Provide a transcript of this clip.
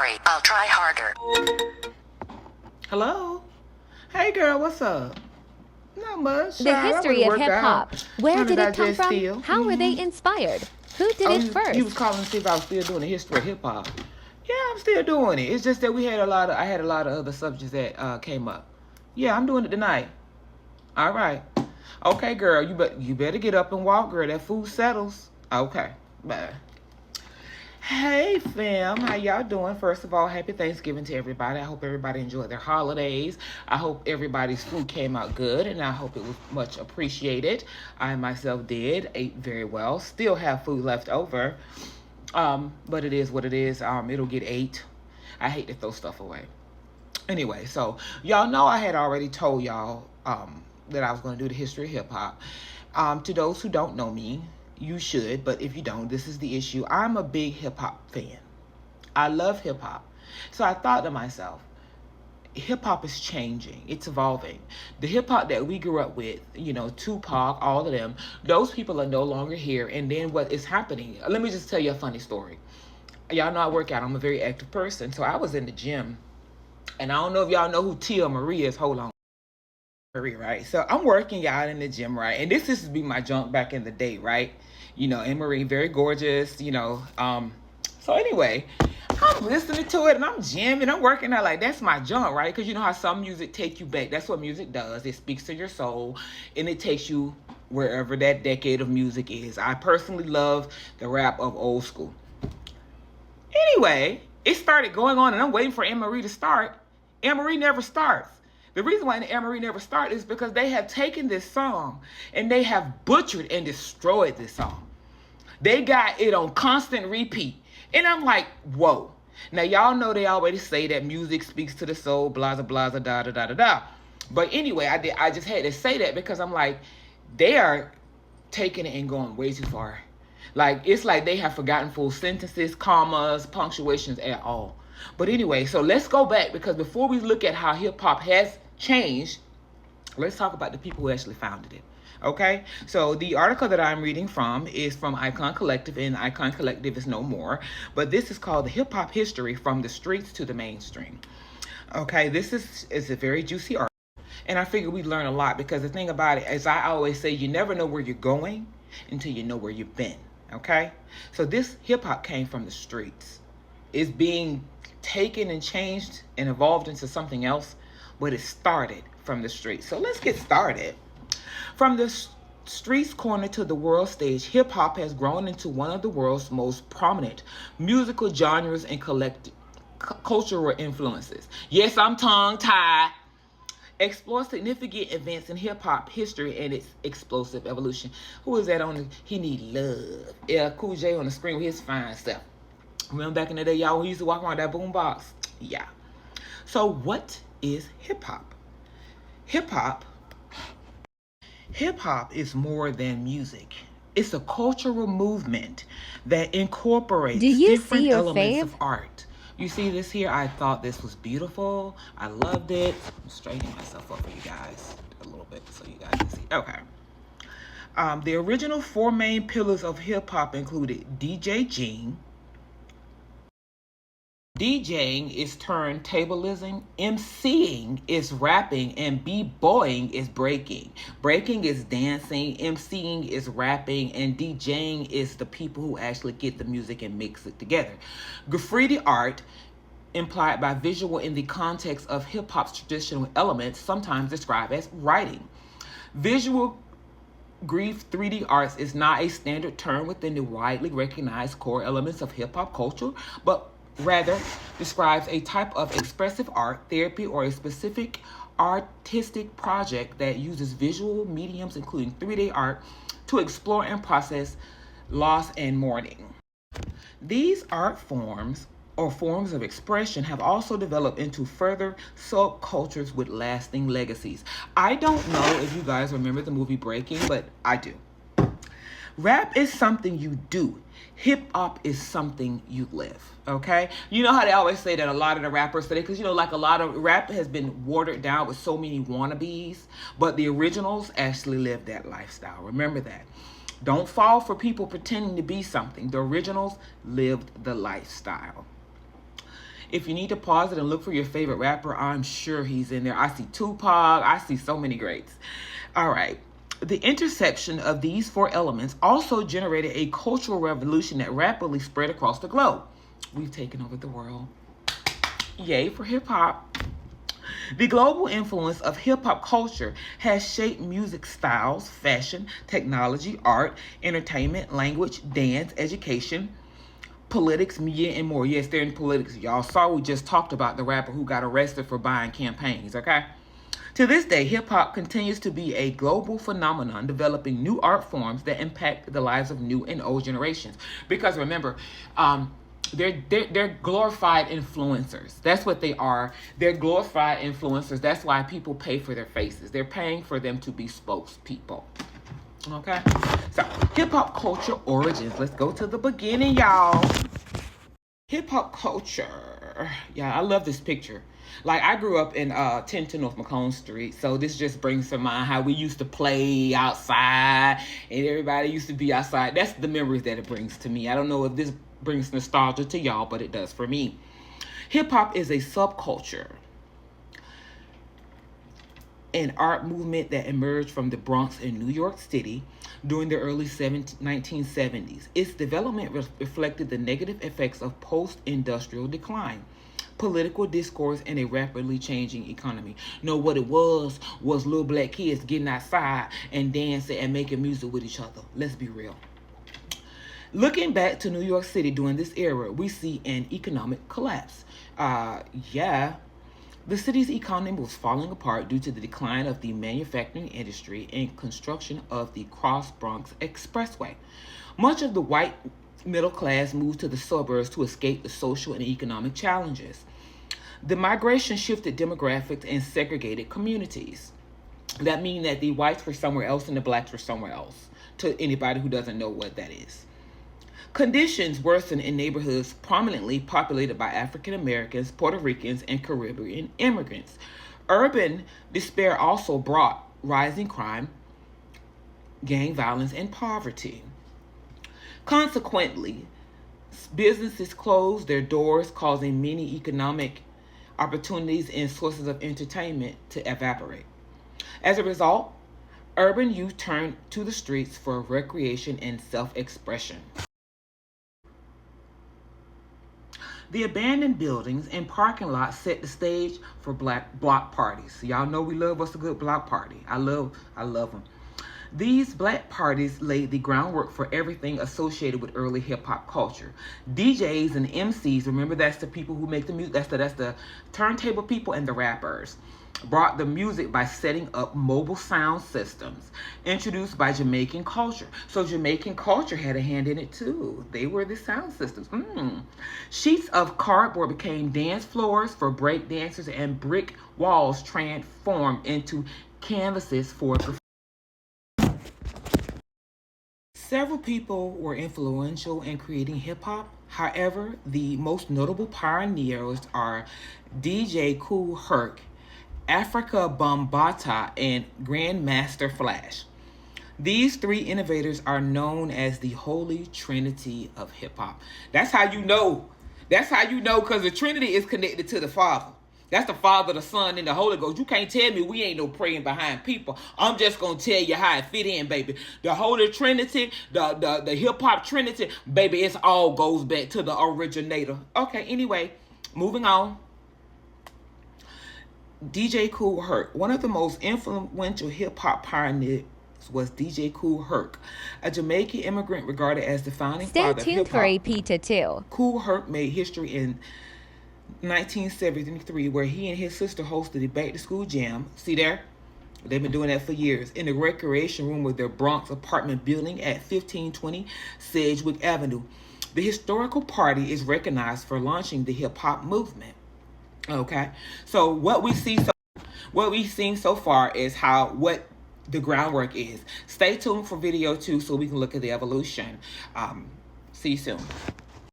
Sorry, I'll try harder. Hello? Hey girl, what's up? Not much. The history of hip-hop. Where did it come from? How were they inspired? Who did it first? You was calling to see if I was still doing the history of hip-hop. Yeah, I'm still doing it. It's just that I had a lot of other subjects that came up. Yeah, I'm doing it tonight. All right. Okay, girl, you better get up and walk, girl. That food settles. Okay. Bye. Hey fam, how y'all doing? First of all, happy Thanksgiving to everybody. I hope everybody enjoyed their holidays. I hope everybody's food came out good, and I hope it was much appreciated. I myself ate very well. Still have food left over, but it is what it is. It'll get ate. I hate to throw stuff away. Anyway, so y'all know I had already told y'all that I was going to do the history of hip hop. To those who don't know me, you should, but if you don't, this is the issue. I'm a big hip-hop fan. I love hip-hop. So I thought to myself, hip-hop is changing. It's evolving. The hip-hop that we grew up with, Tupac, all of them, those people are no longer here. And then what is happening? Let me just tell you a funny story. Y'all know I work out. I'm a very active person. So I was in the gym. And I don't know if y'all know who Tia Marie is. Hold on. Marie, right? So I'm working out in the gym, right? And this used to be my junk back in the day, right? Anne Marie, very gorgeous, So anyway, I'm listening to it and I'm jamming, I'm working out like that's my junk, right? Because you know how some music take you back. That's what music does. It speaks to your soul and it takes you wherever that decade of music is. I personally love the rap of old school. Anyway, it started going on and I'm waiting for Anne Marie to start. Anne Marie never starts. The reason why Anne Marie never started is because they have taken this song and they have butchered and destroyed this song. They got it on constant repeat. And I'm like, whoa. Now, y'all know they always say that music speaks to the soul, blah, blah, blah, da, da, da, da, da. But anyway, I just had to say that because I'm like, they are taking it and going way too far. Like, it's like they have forgotten full sentences, commas, punctuations at all. But anyway, so let's go back because before we look at how hip-hop has changed, let's talk about the people who actually founded it. Okay, so the article that I'm reading from is from Icon Collective, and Icon Collective is no more, but this is called the Hip Hop History from the Streets to the Mainstream. Okay, this is a very juicy article, and I figure we learn a lot because the thing about it, as I always say, you never know where you're going until you know where you've been. Okay, so this hip hop came from the streets. It's being taken and changed and evolved into something else, but it started from the streets. So let's get started. From the streets corner to the world stage, hip-hop has grown into one of the world's most prominent musical genres and cultural influences. Yes, I'm tongue-tied. Explore significant events in hip-hop history and its explosive evolution. Who is that on the, he need love. Yeah, Cool J on the screen with his fine stuff. Remember back in the day, y'all, we used to walk around that boombox? Yeah. So what is hip-hop? Hip-hop is more than music. It's a cultural movement that incorporates different elements of art. You see this here? I thought this was beautiful. I loved it. I'm straightening myself up for you guys a little bit so you guys can see. Okay. The original 4 main pillars of hip-hop included DJing. DJing is turntablism, MCing is rapping, and b-boying is breaking. Breaking is dancing, MCing is rapping, and DJing is the people who actually get the music and mix it together. Graffiti art, implied by visual in the context of hip-hop's traditional elements, sometimes described as writing. Visual Grief 3D arts is not a standard term within the widely recognized core elements of hip-hop culture, but rather describes a type of expressive art, therapy, or a specific artistic project that uses visual mediums, including 3D art, to explore and process loss and mourning. These art forms or forms of expression have also developed into further subcultures with lasting legacies. I don't know if you guys remember the movie Breaking, but I do. Rap is something you do. Hip hop is something you live. Okay? You know how they always say that a lot of the rappers today, because like a lot of rap has been watered down with so many wannabes, but the originals actually lived that lifestyle. Remember that. Don't fall for people pretending to be something. The originals lived the lifestyle. If you need to pause it and look for your favorite rapper, I'm sure he's in there. I see Tupac. I see so many greats. All right. The intersection of these four elements also generated a cultural revolution that rapidly spread across the globe. We've taken over the world. Yay for hip hop. The global influence of hip hop culture has shaped music styles, fashion, technology, art, entertainment, language, dance, education, politics, media, and more. Yes, they're in politics. Y'all saw we just talked about the rapper who got arrested for buying campaigns, okay? To this day, hip-hop continues to be a global phenomenon, developing new art forms that impact the lives of new and old generations. Because remember, they're glorified influencers. That's what they are. They're glorified influencers. That's why people pay for their faces. They're paying for them to be spokespeople. Okay? So, hip-hop culture origins. Let's go to the beginning, y'all. Hip-hop culture. Yeah, I love this picture. Like, I grew up in 10 North Macomb Street, so this just brings to mind how we used to play outside, and everybody used to be outside. That's the memories that it brings to me. I don't know if this brings nostalgia to y'all, but it does for me. Hip-hop is a subculture, an art movement that emerged from the Bronx in New York City during the early 1970s. Its development reflected the negative effects of post-industrial decline, political discourse, and a rapidly changing economy. What it was little black kids getting outside and dancing and making music with each other. Let's be real. Looking back to New York City during this era, we see an economic collapse. The city's economy was falling apart due to the decline of the manufacturing industry and construction of the Cross Bronx Expressway. Much of the white middle class moved to the suburbs to escape the social and economic challenges. The migration shifted demographics and segregated communities. That means that the whites were somewhere else and the blacks were somewhere else, to anybody who doesn't know what that is. Conditions worsened in neighborhoods prominently populated by African Americans, Puerto Ricans, and Caribbean immigrants. Urban despair also brought rising crime, gang violence, and poverty. Consequently, businesses closed their doors, causing many economic opportunities and sources of entertainment to evaporate. As a result, urban youth turned to the streets for recreation and self-expression. The abandoned buildings and parking lots set the stage for black block parties. Y'all know we love us a good block party. I love them. These black parties laid the groundwork for everything associated with early hip-hop culture. DJs and MCs, remember that's the people who make the music, that's the turntable people and the rappers, brought the music by setting up mobile sound systems introduced by Jamaican culture. So Jamaican culture had a hand in it too. They were the sound systems. Sheets of cardboard became dance floors for break dancers, and brick walls transformed into canvases for performers. Several people were influential in creating hip-hop. However, the most notable pioneers are DJ Kool Herc, Afrika Bambaataa, and Grandmaster Flash. These three innovators are known as the Holy Trinity of hip-hop. That's how you know. Because the Trinity is connected to the Father. That's the Father, the Son, and the Holy Ghost. You can't tell me we ain't no praying behind people. I'm just going to tell you how it fit in, baby. The Holy Trinity, the hip-hop Trinity, baby, it all goes back to the originator. Okay, anyway, moving on. DJ Kool Herc. One of the most influential hip-hop pioneers was DJ Kool Herc, a Jamaican immigrant regarded as the founding father of hip-hop. Stay tuned for AP 2. Kool Herc made history in 1973, where he and his sister hosted a back-to-school jam. See there? They've been doing that for years. In the recreation room of their Bronx apartment building at 1520 Sedgwick Avenue. The historical party is recognized for launching the hip-hop movement. Okay, so what we've seen so far is what the groundwork is. Stay tuned for video 2 so we can look at the evolution. See you soon.